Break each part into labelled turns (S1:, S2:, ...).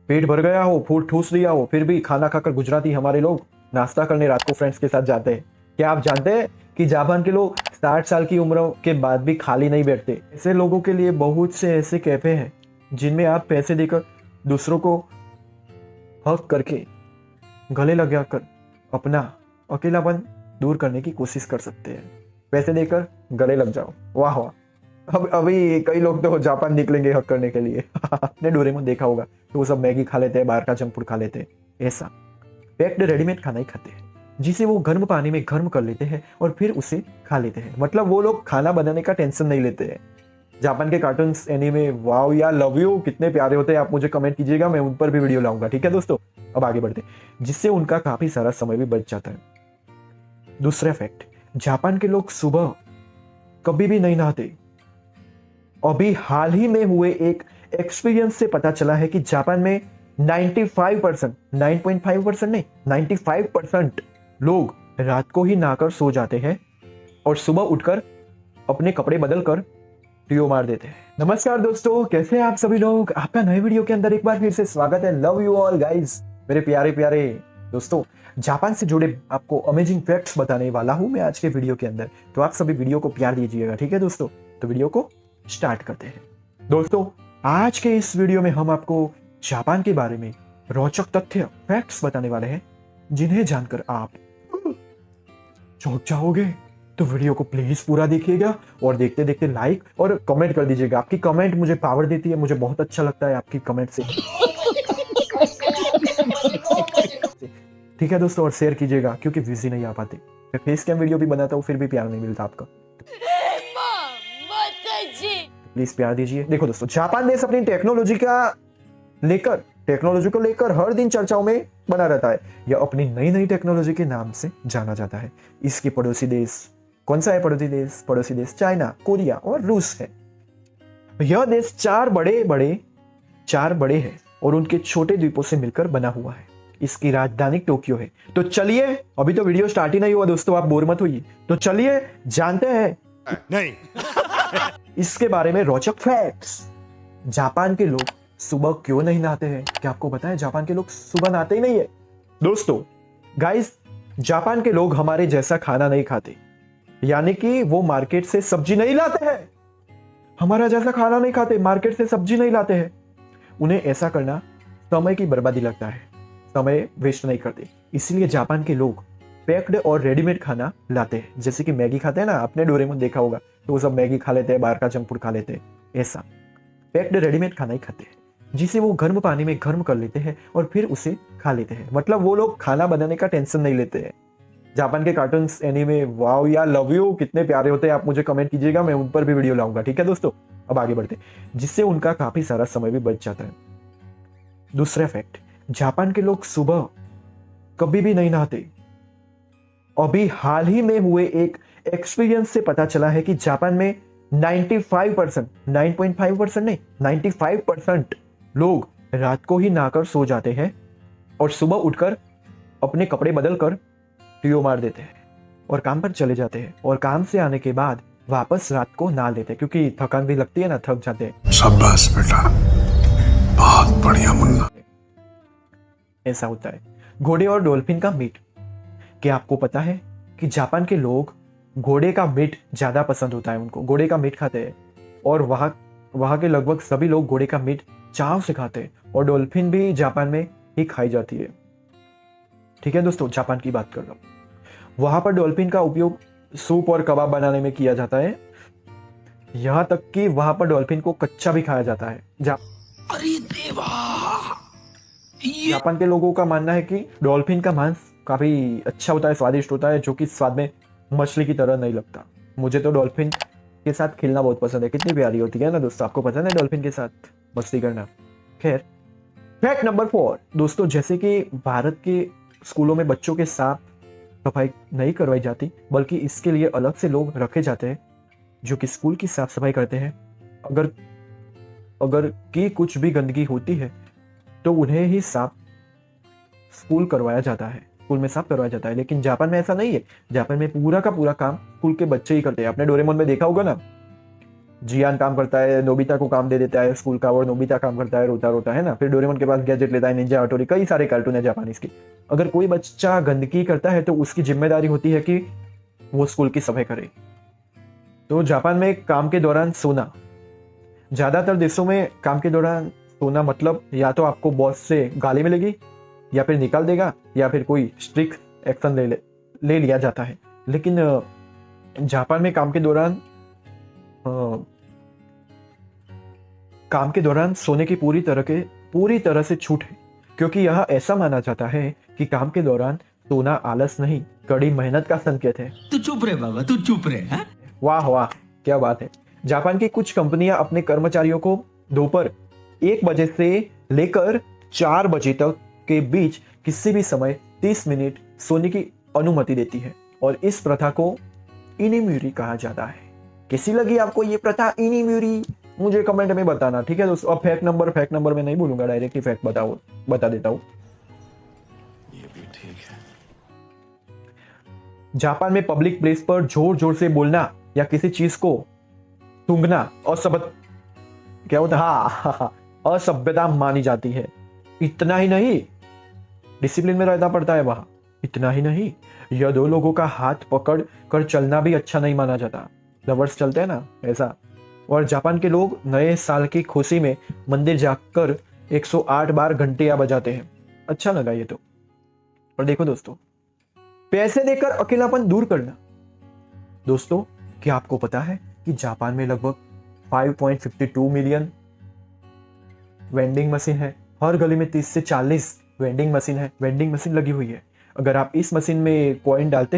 S1: पेट भर गया हो, फूड ठूस लिया हो, फिर भी खाना खाकर गुजराती हमारे लोग नाश्ता करने रात को फ्रेंड्स के साथ जाते हैं। क्या आप जानते हैं कि जापान के लोग 60 साल की उम्र के बाद भी खाली नहीं बैठते। ऐसे लोगों के लिए बहुत से ऐसे कैफे हैं जिनमें आप पैसे देकर दूसरों को हक करके गले लगाकर अपना अकेलापन दूर करने की कोशिश कर सकते हैं। पैसे देकर गले लग जाओ। वाह वाह। अब अभी कई लोग तो जापान निकलेंगे हक करने के लिए। आपने डोरेमोन देखा होगा तो वो सब मैगी खा लेते हैं, बाहर का जंक फूड खा लेते हैं। ऐसा पैक्ड रेडीमेड खाना ही खाते हैं जिसे वो गर्म पानी में गर्म कर लेते हैं और फिर उसे खा लेते हैं। मतलब वो लोग खाना बनाने का टेंशन नहीं लेते हैं। जापान के कार्टून्स, एनीमे, वाओ या लव यू कितने प्यारे होते हैं। आप मुझे कमेंट कीजिएगा, मैं उन पर भी वीडियो लाऊंगा। ठीक है दोस्तों, अब आगे बढ़ते हैं, जिससे उनका काफी सारा समय भी बच जाता है। दूसरा फैक्ट, जापान के लोग सुबह कभी भी नहीं नहाते। अभी हाल ही में हुए एक एक्सपीरियंस से पता चला है कि जापान में 95%, 9.5% नहीं, 95% लोग रात को ही नहाकर सो जाते हैं और सुबह उठकर अपने कपड़े बदलकर टीओ मार देते हैं। नमस्कार दोस्तों, कैसे हैं आप सभी लोग। आपका नए वीडियो के अंदर एक बार फिर से स्वागत है। लव यू ऑल गाइस, मेरे प्यारे प्यारे दोस्तों। जापान से जुड़े आपको अमेजिंग फैक्ट्स बताने वाला हूं मैं आज के वीडियो के अंदर। तो आप सभी वीडियो को प्यार दीजिएगा, ठीक है दोस्तों। तो वीडियो को स्टार्ट करते हैं। दोस्तों, आज के इस वीडियो में हम आपको जापान के बारे में रोचक तथ्य, फैक्ट्स बताने वाले हैं जिन्हें जानकर आप चौंक जाओगे। तो वीडियो को प्लीज पूरा देखिएगा और देखते देखते लाइक और कमेंट कर दीजिएगा। आपकी कमेंट मुझे पावर देती है, मुझे बहुत अच्छा लगता है आपकी कमेंट से। ठीक है दोस्तों, और शेयर कीजिएगा क्योंकि व्यूज ही नहीं आ पाते। मैं फेस कैम वीडियो भी बनाता हूँ फिर भी प्यार नहीं मिलता आपका। प्लीज प्यार दीजिए। देखो दोस्तों, जापान देश अपनी टेक्नोलॉजी को लेकर हर दिन चर्चाओं में बना रहता है। यह अपनी नई नई टेक्नोलॉजी के नाम से जाना जाता है। इसके पड़ोसी देश कौन सा है? पड़ोसी देश चाइना, कोरिया और रूस है। यह देश चार बड़े हैं और उनके छोटे द्वीपों से मिलकर बना हुआ है। इसकी राजधानी टोक्यो है। तो चलिए, अभी तो वीडियो स्टार्ट ही नहीं हुआ दोस्तों, आप बोर मत होइए। तो चलिए जानते हैं नहीं इसके बारे में रोचक फैक्ट्स। जापान के लोग सुबह क्यों नहीं नहाते हैं? क्या आपको पता है जापान के लोग सुबह नहाते ही नहीं है? दोस्तों गाइस, जापान के लोग हमारे जैसा खाना नहीं खाते, यानी कि वो मार्केट से सब्जी नहीं लाते हैं। हमारा जैसा खाना नहीं खाते, मार्केट से सब्जी नहीं लाते हैं। उन्हें ऐसा करना समय की बर्बादी लगता है, समय वेस्ट नहीं करते। इसलिए जापान के लोग पैक्ड और रेडीमेड खाना लाते हैं। जैसे कि मैगी खाते हैं ना, आपने डोरेमोन देखा होगा तो वो सब मैगी खा लेते हैं, बाहर का जंक फूड खा लेते हैं। ऐसा पैक्ड रेडीमेड खाना ही खाते हैं जिसे वो गर्म पानी में गर्म कर लेते हैं और फिर उसे खा लेते हैं। मतलब वो लोग खाना बनाने का टेंशन नहीं लेते हैं। जापान के कार्टून्स, एनीमे, वाओ या लव यू कितने प्यारे होते हैं। आप मुझे कमेंट कीजिएगा, मैं उन पर भी वीडियो लाऊंगा। ठीक है दोस्तों, अब आगे बढ़ते हैं, जिससे उनका काफी सारा समय भी बच जाता है। दूसरा फैक्ट, जापान के लोग सुबह कभी भी नहीं नहाते। अभी हाल ही में हुए एक एक्सपीरियंस से पता चला है कि जापान में 95%, 9.5% नहीं, 95% लोग रात को ही नहाकर सो जाते हैं और सुबह उठकर अपने कपड़े बदलकर टीओ मार देते हैं और काम पर चले जाते हैं। और काम से आने के बाद वापस रात को नहा लेते हैं क्योंकि थकान भी लगती है ना, थक जाते हैं।
S2: शाबाश बेटा, बहुत बढ़िया मुन्ना।
S1: ऐसा होता है। घोड़े और डॉल्फिन का मीट। क्या आपको पता है कि जापान के लोग घोड़े का मीट ज्यादा पसंद होता है उनको, घोड़े का मीट खाते हैं। और वहां के लगभग सभी लोग घोड़े का मीट चाव से खाते हैं। और डॉल्फिन भी जापान में ही खाई जाती है। ठीक है दोस्तों, जापान की बात कर रहा हूं। वहां पर डॉल्फिन का उपयोग सूप और कबाब बनाने में किया जाता है। यहां तक कि वहां पर डॉल्फिन को कच्चा भी खाया जाता है।
S2: अरे देवा,
S1: जापान के लोगों का मानना है कि डॉल्फिन का मांस काफी अच्छा होता है, स्वादिष्ट होता है, जो कि स्वाद में मछली की तरह नहीं लगता। मुझे तो डॉल्फिन के साथ खेलना बहुत पसंद है। कितनी प्यारी होती है ना दोस्तों, आपको पसंद है डॉल्फिन के साथ मस्ती करना। खैर, फैक्ट नंबर 4 दोस्तों, जैसे कि भारत के स्कूलों में बच्चों के साफ सफाई नहीं करवाई जाती, बल्कि इसके लिए अलग से लोग रखे जाते हैं जो कि स्कूल की साफ सफाई करते हैं। अगर की कुछ भी गंदगी होती है तो उन्हें ही स्कूल करवाया जाता है, स्कूल में साफ करवाया जाता है। लेकिन जापान में ऐसा नहीं है। जापान में पूरा का पूरा काम स्कूल के बच्चे ही करते हैं। आपने डोरेमोन में देखा होगा ना, जियान काम करता है, नोबिता को काम दे देता है स्कूल का, और नोबिता काम करता है रोता रोता, है ना। फिर डोरेमोन के पास गैजेट लेता है, निंजा हथौड़ी, कई सारे कार्टून है जापानीज के। अगर कोई बच्चा गंदगी करता है तो उसकी जिम्मेदारी होती है कि वो स्कूल की सफाई करे। तो जापान में काम के दौरान सोना, ज्यादातर देशों में काम के दौरान सोना मतलब या तो आपको बॉस से गाली मिलेगी, या फिर निकाल देगा, या फिर कोई स्ट्रिक्ट एक्शन ले लिया जाता है। लेकिन जापान में काम के दौरान सोने की पूरी तरह से छूट है, क्योंकि यह ऐसा माना जाता है कि काम के दौरान सोना आलस नहीं, कड़ी मेहनत का संकेत है।
S3: तू चुप रहे बाबा, तू चुप रहे। हाँ?
S1: वाह वाह, क्या बात है। जापान की कुछ कंपनियां अपने कर्मचारियों को दोपहर 1 बजे से लेकर 4 बजे तक के बीच किसी भी समय 30 मिनट सोने की अनुमति देती है, और इस प्रथा को इनिम्यूरी कहा जाता है। कैसी लगी आपको ये प्रथा इनिम्यूरी, मुझे कमेंट में बताना, ठीक है दोस्तों। अब फैक्ट नंबर में नहीं बोलूंगा, डायरेक्ट ही फैक्ट बता देता हूं।
S2: ये भी ठीक है।
S1: जापान में पब्लिक प्लेस पर जोर जोर से बोलना या किसी चीज को सूंघना असभ्यता मानी जाती है। इतना ही नहीं, डिसिप्लिन में रहना पड़ता है वहां। इतना ही नहीं, यह 2 लोगों का हाथ पकड़ कर चलना भी अच्छा नहीं माना जाता। लवर्स चलते हैं ना, ऐसा। और जापान के लोग नए साल की खुशी में मंदिर जाकर 108 बार घंटियां बजाते हैं। अच्छा लगा ये तो। और देखो दोस्तों, पैसे देकर अकेलापन दूर करना। दोस्तों, क्या आपको पता है कि जापान में लगभग 5.52 मिलियन वेंडिंग मशीन है। हर गली में 30 से 40 वेंडिंग मशीन लगी हुई है। अगर आप इस मशीन में कॉइन डालते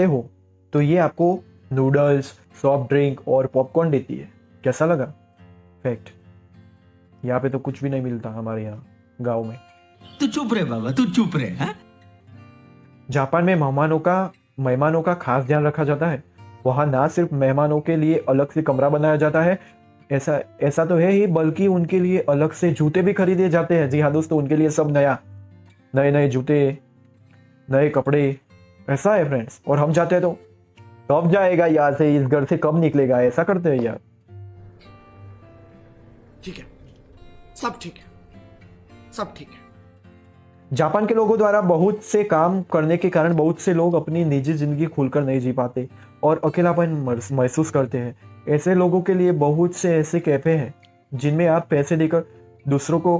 S1: हो तो ये आपको नूडल्स, सॉफ्ट ड्रिंक और पॉपकॉर्न देती है। कैसा लगा फैक्ट? यहाँ पे तो कुछ भी नहीं मिलता हमारे यहाँ गांव में।
S3: तू चुप रहे बाबा, तू चुप रहे। हाँ?
S1: जापान में मेहमानों का खास ध्यान रखा जाता है। वहां ना सिर्फ मेहमानों के लिए अलग से कमरा बनाया जाता है, ऐसा तो है ही, बल्कि उनके लिए अलग से जूते भी खरीदे जाते हैं। जी हाँ दोस्तों, उनके लिए सब नए जूते, नए कपड़े, ऐसा है फ्रेंड्स। और हम जाते हैं तो कब जाएगा यहाँ से, इस घर से कब निकलेगा, ऐसा करते हैं यार।
S4: ठीक है, सब ठीक है, सब ठीक है।
S1: जापान के लोगों द्वारा बहुत से काम करने के कारण बहुत से लोग अपनी निजी जिंदगी खुलकर नहीं जी पाते और अकेलापन महसूस करते हैं। ऐसे लोगों के लिए बहुत से ऐसे कैफे हैं जिनमें आप पैसे देकर दूसरों को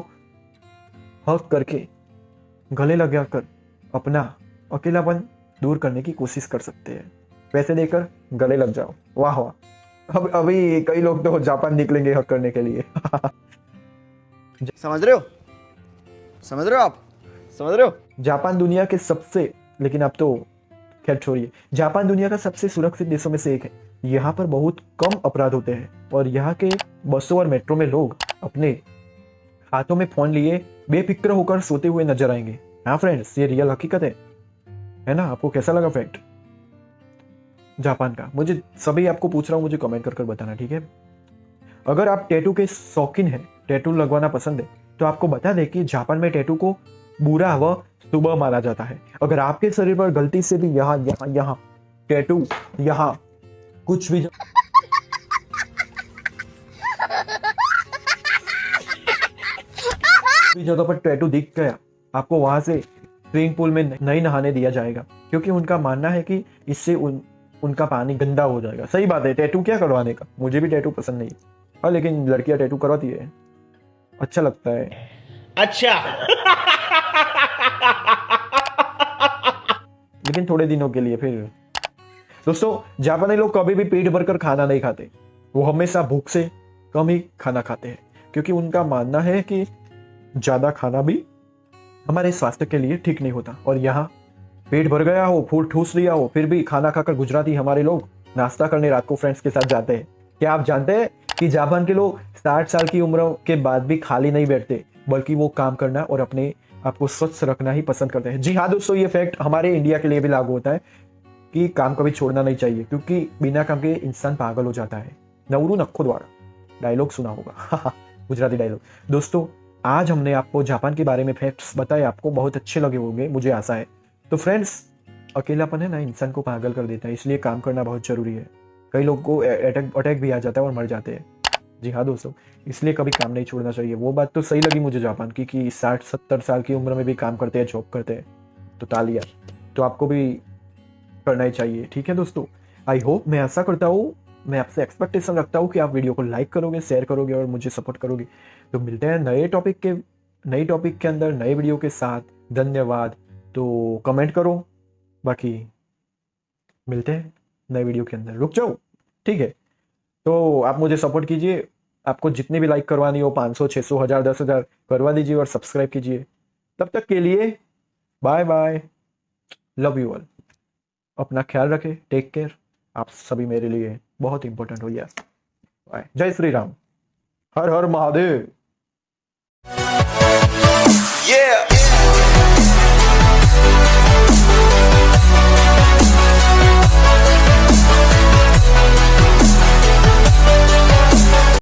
S1: हक करके, गले लगाकर अपना अकेलापन दूर करने की कोशिश कर सकते हैं। पैसे देकर गले लग जाओ। वाह वाह। अब अभी कई लोग तो जापान निकलेंगे हक करने के लिए।
S4: समझ रहे हो आप? समझ रहे हो?
S1: जापान दुनिया के सबसे, लेकिन अब तो खैर छोड़िए, जापान दुनिया का सबसे सुरक्षित देशों में से एक है। यहाँ पर बहुत कम अपराध होते हैं और यहाँ के बसों और मेट्रो में लोग अपने हाथों में फोन लिए बेफिक्र होकर सोते हुए नजर आएंगे। हाँ फ्रेंड्स, ये रियल हकीकत है ना। आपको कैसा लगा फैक्ट जापान का? मुझे सभी आपको पूछ रहा हूँ, मुझे कमेंट कर बताना, ठीक है। अगर आप टैटू के शौकीन हैं, टैटू लगवाना पसंद है, तो आपको बता दें कि जापान में टैटू को बुरा व शुभ माना जाता है। अगर आपके शरीर पर गलती से भी यहाँ टैटू, यहाँ कुछ भी जगह पर टैटू दिख गया, आपको वहां से स्विमिंग पूल में नहीं नहाने दिया जाएगा, क्योंकि उनका मानना है कि इससे उनका पानी गंदा हो जाएगा। सही बात है, टैटू क्या करवाने का, मुझे भी टैटू पसंद नहीं है। हाँ, लेकिन लड़कियां टैटू करवाती है, अच्छा लगता है।
S4: अच्छा।
S1: लेकिन थोड़े दिनों के लिए। फिर दोस्तों, जापानी लोग कभी भी पेट भरकर खाना नहीं खाते। वो हमेशा भूख से कम ही खाना खाते हैं, क्योंकि उनका मानना है कि ज्यादा खाना भी हमारे स्वास्थ्य के लिए ठीक नहीं होता। और यहाँ पेट भर गया हो, फूल ठूस लिया हो, फिर भी खाना खाकर गुजराती हमारे लोग नाश्ता करने रात को फ्रेंड्स के साथ जाते हैं। क्या आप जानते हैं कि जापान के लोग 60 साल की उम्र के बाद भी खाली नहीं बैठते, बल्कि वो काम करना और अपने आपको स्वच्छ रखना ही पसंद करते हैं। जी हाँ दोस्तों, ये फैक्ट हमारे इंडिया के लिए भी लागू होता है कि काम कभी छोड़ना नहीं चाहिए, क्योंकि बिना काम के इंसान पागल हो जाता है। नवरू नक्खो द्वारा डायलॉग सुना होगा, गुजराती डायलॉग। दोस्तों, आज हमने आपको जापान के बारे में फैक्ट्स बताए, आपको बहुत अच्छे लगे होंगे, मुझे आशा है। तो फ्रेंड्स, अकेलापन है ना, इंसान को पागल कर देता है, इसलिए काम करना बहुत जरूरी है। कई लोग को अटैक भी आ जाता है और मर जाते हैं। जी हाँ दोस्तों, इसलिए कभी काम नहीं छोड़ना चाहिए। वो बात तो सही लगी मुझे जापान की कि 60-70 साल की उम्र में भी काम करते हैं, जॉब करते हैं, तो तालियां। तो आपको भी करना ही चाहिए। ठीक है दोस्तों, आई होप, मैं आशा करता हूँ, मैं आपसे एक्सपेक्टेशन रखता हूँ कि आप वीडियो को लाइक करोगे, शेयर करोगे और मुझे सपोर्ट करोगे। तो मिलते हैं नए टॉपिक के अंदर, नए वीडियो के साथ। धन्यवाद। तो कमेंट करो, बाकी मिलते हैं नए वीडियो के अंदर। रुक जाओ, ठीक है, तो आप मुझे सपोर्ट कीजिए। आपको जितनी भी लाइक करवानी हो, 500, 600, 1000, 10,000 करवा दीजिए और सब्सक्राइब कीजिए। तब तक के लिए bye bye, love you all. अपना ख्याल रखें, टेक केयर। आप सभी मेरे लिए बहुत इंपॉर्टेंट हो यार। बाय, जय श्री राम, हर हर महादेव।
S5: Yeah.